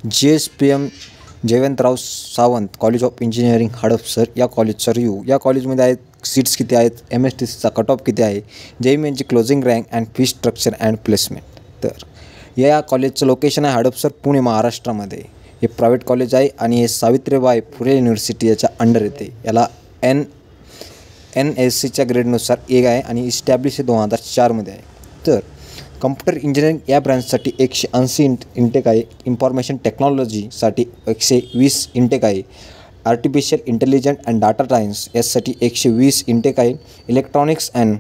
GSPM Jaywantrao Sawant college of engineering Hadapsar या कॉलेजचा review. या कॉलेजमध्ये आहेत सीट्स किती आहेत, MSTCचा कट ऑफ किती आहे, JEE मेनची closing rank and fee structure and placement. तर या कॉलेजचं लोकेशन आहे हडपसर, पुणे, महाराष्ट्रामध्ये. हे प्रायव्हेट कॉलेज आहे आणि हे सावित्रीबाई फुले युनिव्हर्सिटी याच्या अंडर येते. याला NSCच्या ग्रेडनुसार A आहे आणि इस्टॅब्लिश 2004मध्ये आहे. तर कम्प्युटर इंजिनिअरिंग या ब्रँचसाठी 180 इंटेक आहे. इन्फॉर्मेशन टेक्नॉलॉजीसाठी 120 इंटेक आहे. Artificial intelligent and data science यासाठी 120 इंटेक आहे. इलेक्ट्रॉनिक्स अँड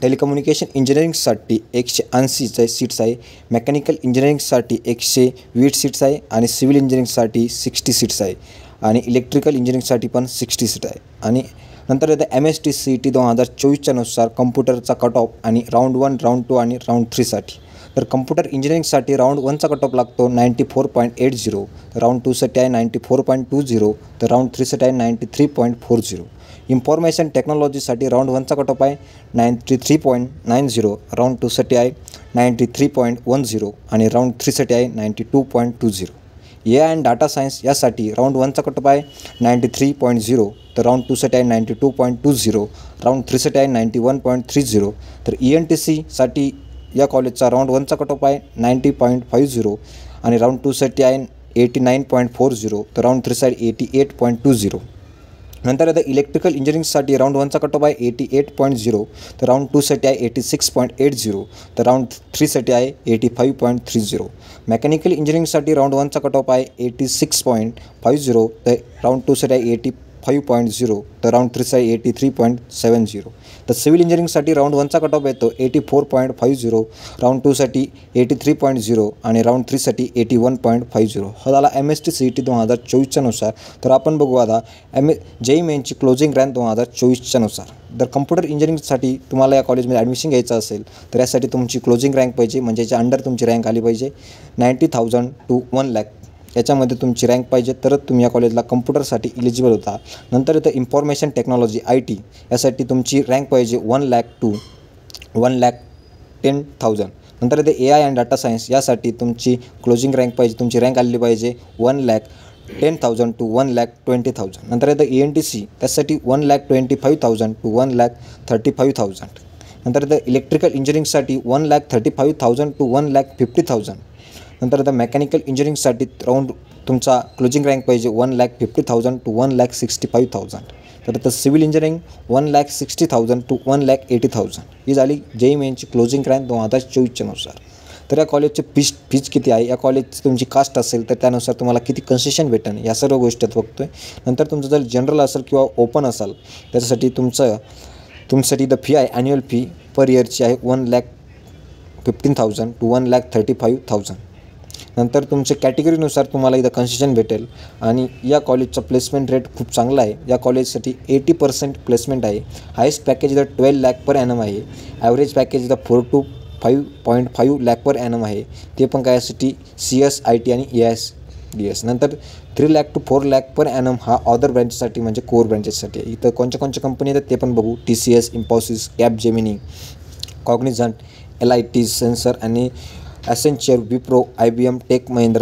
टेलिकम्युनिकेशन इंजिनिअरिंगसाठी 180 सीट्स आहे. मेकॅनिकल इंजिनिअरिंगसाठी 120 सीट्स आहे आणि सिव्हिल इंजिनिअरिंगसाठी 60 सीट्स आहे आणि इलेक्ट्रिकल इंजिनिअरिंगसाठी पण 60 सीट आहे. आणि नंतर येतं MSTCET 2024च्या नुसार कम्प्युटरचा कट ऑफ आणि राऊंड 1, राऊंड 2 आणि राऊंड 3साठी. तर कम्प्युटर इंजिनिअरिंगसाठी राऊंड 1चा कट ऑफ लागतो 94.80, राऊंड 2साठी आहे 94.20, तर राऊंड 3साठी आहे 93.40. इन्फॉर्मेशन टेक्नॉलॉजीसाठी राऊंड 1चा कट ऑफ आहे 93.90, राऊंड 2साठी आहे 93.10 आणि राऊंड 3साठी आहे 92.20. AI अँड डाटा सायन्स यासाठी राऊंड 1चा कट ऑफ आहे 93.0, तर राऊंड 2साठी आहे 92.20, राऊंड 3साठी आहे 91.30. तर ENTCसाठी या कॉलेजचा राऊंड 1चा कट ऑफ आहे 90.50 आणि राऊंड 2साठी आहे 89.40, तर राऊंड 3साठी 88.20. नंतर आता इलेक्ट्रिकल इंजिनिअरिंगसाठी राऊंड 1चा कट ऑफ आहे 88.0, तर राऊंड 2साठी आहे 86.80, तर राऊंड 3साठी आहे 85.30. मेकॅनिकल इंजिनिअरिंगसाठी राऊंड 1चा कट ऑफ आहे 86.50, तर राऊंड 2साठी आहे 85.0, तर राऊंड 3साठी 83.70. तर सिव्हिल इंजिनिअरिंगसाठी राऊंड 1चा कट ऑफ येतो 84.50, राऊंड 2साठी 83.0 आणि राऊंड 3साठी 81.50. हा झाला MSTCET 2024च्या नुसार. तर आपण बघू आता JEE मेनची क्लोजिंग रँक 2024च्या नुसार. तर कम्प्युटर इंजिनिअरिंगसाठी तुम्हाला या कॉलेजमध्ये ॲडमिशन घ्यायचं असेल तर यासाठी तुमची क्लोजिंग रँक पाहिजे, म्हणजे याच्या अंडर तुमची रँक आली पाहिजे 90,000 to 1,00,000 याच्यामध्ये तुमची रँक पाहिजे, तरच तुम्ही या कॉलेजला कम्प्युटरसाठी इलिजिबल होता. नंतर येतं इन्फॉर्मेशन टेक्नॉलॉजी IT यासाठी तुमची रँक पाहिजे 1,00,000 to 1,10,000. नंतर येते AI अँड डाटा सायन्स यासाठी तुमची क्लोजिंग रँक पाहिजे, तुमची रँक आलेली पाहिजे 1,10,000 to 1,20,000. नंतर येतं ENTC त्यासाठी 1,25,000 to 1,35,000. नंतर येतं इलेक्ट्रिकल इंजिनिअरिंगसाठी 1,35,000 to 1,50,000. नंतर आता मेकॅनिकल इंजिनिअरिंगसाठी राऊंड तुमचा क्लोजिंग रँक पाहिजे 1,50,000 to 1,65,000. तर आता सिव्हिल इंजिनिअरिंग 1,60,000 to 1,80,000. ही झाली JEE मेनची क्लोजिंग रँक 2024च्या नुसार. तर या कॉलेजची फीज किती आहे, या कॉलेजची तुमची कास्ट असेल तर त्यानुसार तुम्हाला किती कन्सेशन भेटेल या सर्व गोष्टी बघतोय. नंतर तुमचं जर जनरल असेल किंवा ओपन असाल त्याच्यासाठी तुमच्यासाठी द फी आहे ॲन्युअल फी पर इयरची आहे 1,15,000 to 1,35,000. नंतर तुमच्या कॅटेगरीनुसार तुम्हाला इथं कन्सेशन भेटेल आणि या कॉलेजचा प्लेसमेंट रेट खूप चांगला आहे. या कॉलेजसाठी 80% प्लेसमेंट आहे. हायेस्ट पॅकेज इथं 12 लाख पर ॲनम आहे. ॲव्हरेज पॅकेज इथं 4 to 5.5 लाख पर ॲनम आहे. ते पण काय यासाठी CS IT आणि ASDS. नंतर 3 lakh to 4 lakh per annum हा अदर ब्रँचेससाठी म्हणजे कोर ब्रँचेससाठी आहे. इथं कोणत्या कंपनी आहेत ते पण बघू. TCS, Infosys, Capgemini, Cognizant, LIT, सेन्सर आणि Accenture, Wipro, IBM, Tech Mahindra.